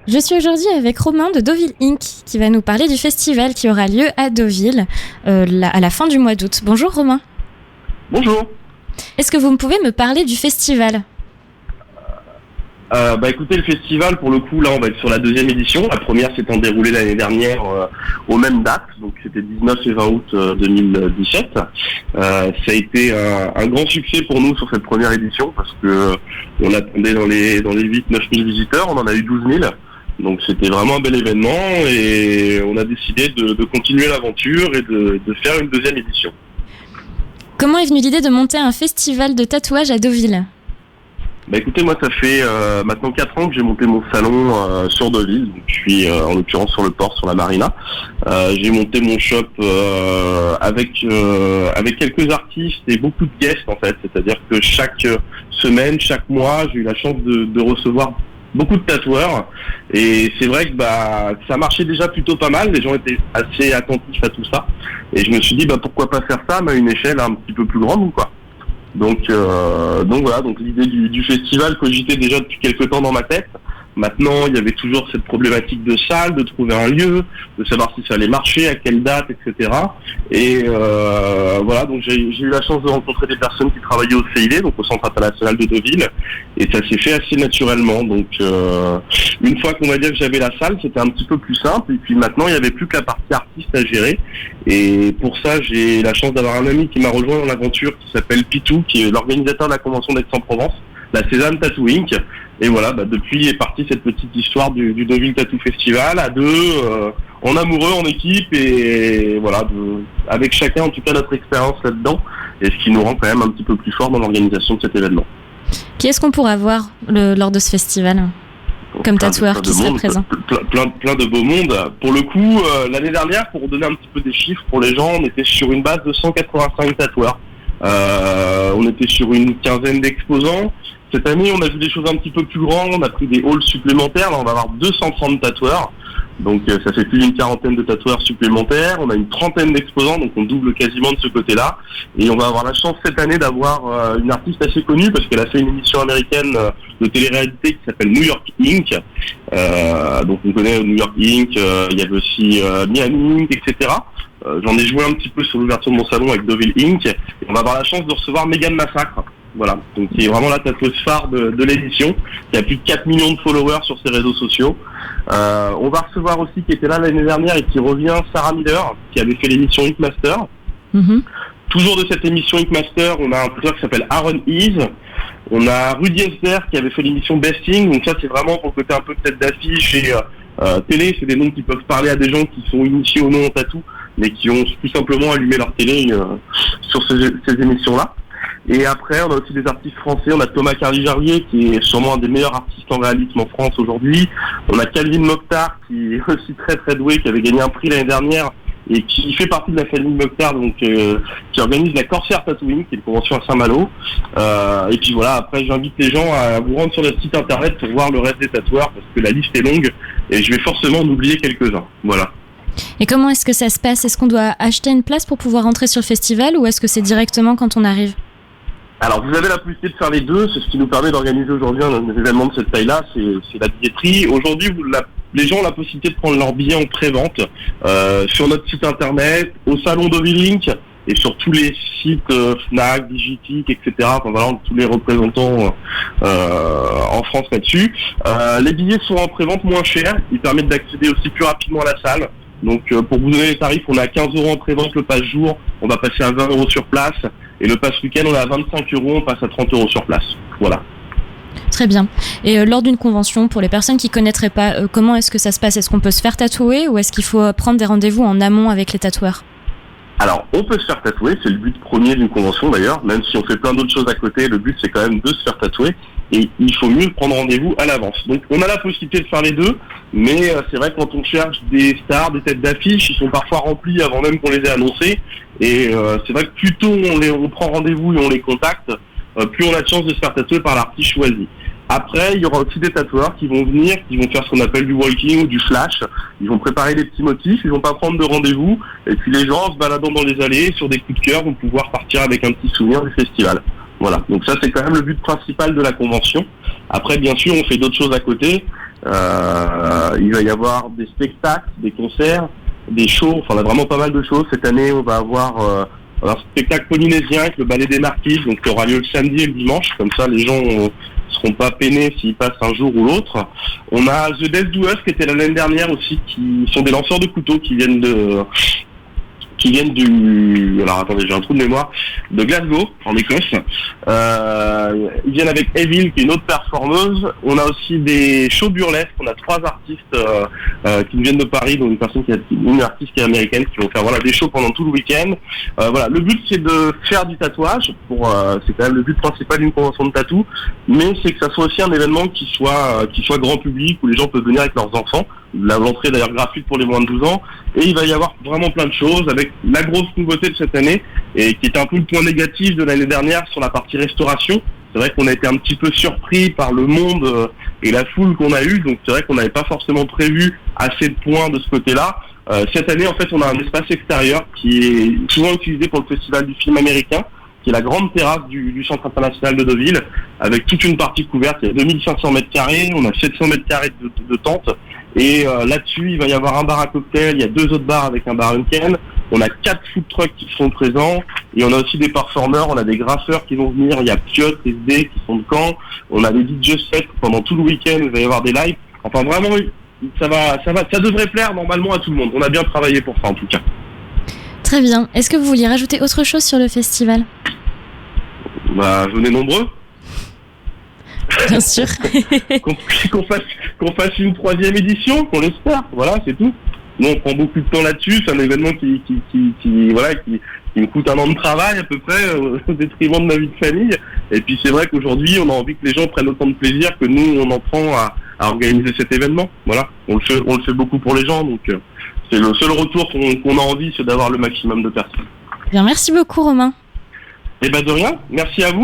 Je suis aujourd'hui avec Romain de Deauville Inc. qui va nous parler du festival qui aura lieu à Deauville à la fin du mois d'août. Bonjour Romain. Bonjour. Est-ce que vous pouvez me parler du festival ? Écoutez, le festival, pour le coup, là, on va être sur la deuxième édition. La première s'étant déroulée l'année dernière aux mêmes dates, donc c'était 19 et 20 août 2017. Ça a été un grand succès pour nous sur cette première édition parce que on attendait dans les 8-9 000 visiteurs, on en a eu 12 000. Donc c'était vraiment un bel événement et on a décidé de continuer l'aventure et de faire une deuxième édition. Comment est venue l'idée de monter un festival de tatouage à Deauville ? Écoutez, moi ça fait maintenant 4 ans que j'ai monté mon salon sur Deauville, donc je suis en l'occurrence sur le port, sur la marina. J'ai monté mon shop avec quelques artistes et beaucoup de guests en fait, c'est-à-dire que chaque semaine, chaque mois, j'ai eu la chance de recevoir beaucoup de tatoueurs et c'est vrai que ça marchait déjà plutôt pas mal, les gens étaient assez attentifs à tout ça et je me suis dit pourquoi pas faire ça mais à une échelle un petit peu plus grande ou quoi. Donc voilà, donc l'idée du festival cogitait déjà depuis quelques temps dans ma tête. Maintenant, il y avait toujours cette problématique de salle, de trouver un lieu, de savoir si ça allait marcher, à quelle date, etc. Et voilà, donc j'ai eu la chance de rencontrer des personnes qui travaillaient au CID, donc au Centre international de Deauville, et ça s'est fait assez naturellement. Donc une fois qu'on va dire que j'avais la salle, c'était un petit peu plus simple, et puis maintenant il n'y avait plus que la partie artiste à gérer. Et pour ça, j'ai la chance d'avoir un ami qui m'a rejoint dans l'aventure, qui s'appelle Pitou, qui est l'organisateur de la convention d'Aix-en-Provence, la Cézanne Tattoo Inc. Et voilà, depuis est partie cette petite histoire du Deauville Tattoo Festival, à deux, en amoureux, en équipe, et voilà, avec chacun en tout cas notre expérience là-dedans, et ce qui nous rend quand même un petit peu plus fort dans l'organisation de cet événement. Qui est-ce qu'on pourra voir lors de ce festival comme tatoueur qui serait présent? Plein de beaux mondes. Pour le coup, l'année dernière, pour donner un petit peu des chiffres pour les gens, on était sur une base de 185 tatoueurs. On était sur une quinzaine d'exposants. Cette année, on a vu des choses un petit peu plus grandes, on a pris des halls supplémentaires, là on va avoir 230 tatoueurs, donc ça fait plus d'une quarantaine de tatoueurs supplémentaires, on a une trentaine d'exposants, donc on double quasiment de ce côté-là, et on va avoir la chance cette année d'avoir une artiste assez connue, parce qu'elle a fait une émission américaine de télé-réalité qui s'appelle New York Inc. Donc on connaît New York Inc., il y avait aussi Miami Inc., etc. J'en ai joué un petit peu sur l'ouverture de mon salon avec Deauville Inc. Et on va avoir la chance de recevoir Meghan Massacre. Voilà, donc qui est vraiment la tatoueuse phare de l'édition, qui a plus de 4 millions de followers sur ses réseaux sociaux. On va recevoir aussi, qui était là l'année dernière et qui revient, Sarah Miller, qui avait fait l'émission Ink Master. Mm-hmm. Toujours de cette émission Ink Master, on a un tatoueur qui s'appelle Aaron Ease. On a Rudy Esper qui avait fait l'émission Besting, donc ça c'est vraiment pour le côté un peu tête d'affiche et télé, c'est des noms qui peuvent parler à des gens qui sont initiés au nom en tatou, mais qui ont tout simplement allumé leur télé sur ces émissions-là. Et après, on a aussi des artistes français. On a Thomas Carly-Jarrier, qui est sûrement un des meilleurs artistes en réalisme en France aujourd'hui. On a Calvin Mokhtar, qui est aussi très très doué, qui avait gagné un prix l'année dernière et qui fait partie de la Calvin Mokhtar, donc qui organise la Corsair Tattooing, qui est une convention à Saint-Malo. Et puis voilà, après j'invite les gens à vous rendre sur notre site internet pour voir le reste des tatoueurs, parce que la liste est longue et je vais forcément en oublier quelques-uns. Voilà. Et comment est-ce que ça se passe ? Est-ce qu'on doit acheter une place pour pouvoir entrer sur le festival ou est-ce que c'est directement quand on arrive ? Alors vous avez la possibilité de faire les deux, c'est ce qui nous permet d'organiser aujourd'hui un événement de cette taille-là, c'est la billetterie. Aujourd'hui, les gens ont la possibilité de prendre leur billet en pré-vente sur notre site internet, au salon Deauville Inc. et sur tous les sites Fnac, Digitic, etc. Enfin voilà, tous les représentants en France là-dessus. Les billets sont en pré-vente moins chers, ils permettent d'accéder aussi plus rapidement à la salle. Donc pour vous donner les tarifs, on est à 15 € en pré-vente le pass jour, on va passer à 20 € sur place. Et le pass week-end, on est à 25 €, on passe à 30 € sur place. Voilà. Très bien. Et lors d'une convention, pour les personnes qui ne connaîtraient pas, comment est-ce que ça se passe ? Est-ce qu'on peut se faire tatouer ou est-ce qu'il faut prendre des rendez-vous en amont avec les tatoueurs ? Alors, on peut se faire tatouer, c'est le but premier d'une convention d'ailleurs, même si on fait plein d'autres choses à côté, le but c'est quand même de se faire tatouer, et il faut mieux prendre rendez-vous à l'avance. Donc on a la possibilité de faire les deux, mais c'est vrai que quand on cherche des stars, des têtes d'affiche, ils sont parfois remplis avant même qu'on les ait annoncés, et c'est vrai que plus tôt on prend rendez-vous et on les contacte, plus on a de chance de se faire tatouer par l'artiste choisi. Après, il y aura aussi des tatoueurs qui vont venir, qui vont faire ce qu'on appelle du walking ou du flash. Ils vont préparer des petits motifs, ils vont pas prendre de rendez-vous. Et puis les gens, en se baladant dans les allées, sur des coups de cœur, vont pouvoir partir avec un petit souvenir du festival. Voilà, donc ça c'est quand même le but principal de la convention. Après, bien sûr, on fait d'autres choses à côté. Il va y avoir des spectacles, des concerts, des shows. Enfin, on a vraiment pas mal de choses. Cette année, on va avoir un spectacle polynésien avec le ballet des Marquises, donc qui aura lieu le samedi et le dimanche. Comme ça, les gens seront pas peinés s'ils passent un jour ou l'autre. On a The Death Do Us qui était l'année dernière aussi, qui sont des lanceurs de couteaux qui viennent du... Alors attendez, j'ai un trou de mémoire. De Glasgow, en Écosse. Ils viennent avec Evil, qui est une autre performeuse. On a aussi des shows burlesques. On a 3 artistes qui nous viennent de Paris, dont une artiste qui est américaine, qui vont faire des shows pendant tout le week-end. Le but c'est de faire du tatouage. C'est quand même le but principal d'une convention de tatou, mais c'est que ça soit aussi un événement qui soit grand public, où les gens peuvent venir avec leurs enfants. L'entrée d'ailleurs gratuite pour les moins de 12 ans. Et il va y avoir vraiment plein de choses, avec la grosse nouveauté de cette année, et qui était un peu le point négatif de l'année dernière sur la partie restauration. C'est vrai qu'on a été un petit peu surpris par le monde et la foule qu'on a eue, donc c'est vrai qu'on n'avait pas forcément prévu assez de points de ce côté-là. Cette année, en fait, on a un espace extérieur qui est souvent utilisé pour le festival du film américain, qui est la grande terrasse du Centre international de Deauville, avec toute une partie couverte. Il y a 2500 mètres carrés, on a 700 mètres carrés de tentes. Et là-dessus, il va y avoir un bar à cocktail, il y a 2 autres bars avec un bar Unken. On a 4 food trucks qui sont présents. Et on a aussi des performeurs, on a des graffeurs qui vont venir. Il y a Piot, SD qui sont de Caen. On a des DJ sets pendant tout le week-end, il va y avoir des lives. Enfin vraiment, ça devrait plaire normalement à tout le monde. On a bien travaillé pour ça en tout cas. Très bien. Est-ce que vous vouliez rajouter autre chose sur le festival ? Venez nombreux. Bien sûr. qu'on fasse une 3e édition, qu'on l'espère. Voilà, c'est tout. Nous, on prend beaucoup de temps là-dessus. C'est un événement qui me coûte un an de travail à peu près, au détriment de ma vie de famille. Et puis c'est vrai qu'aujourd'hui, on a envie que les gens prennent autant de plaisir que nous, on en prend à organiser cet événement. Voilà, on le fait beaucoup pour les gens. Donc c'est le seul retour qu'on a envie, c'est d'avoir le maximum de personnes. Bien, merci beaucoup Romain. Eh ben de rien, merci à vous.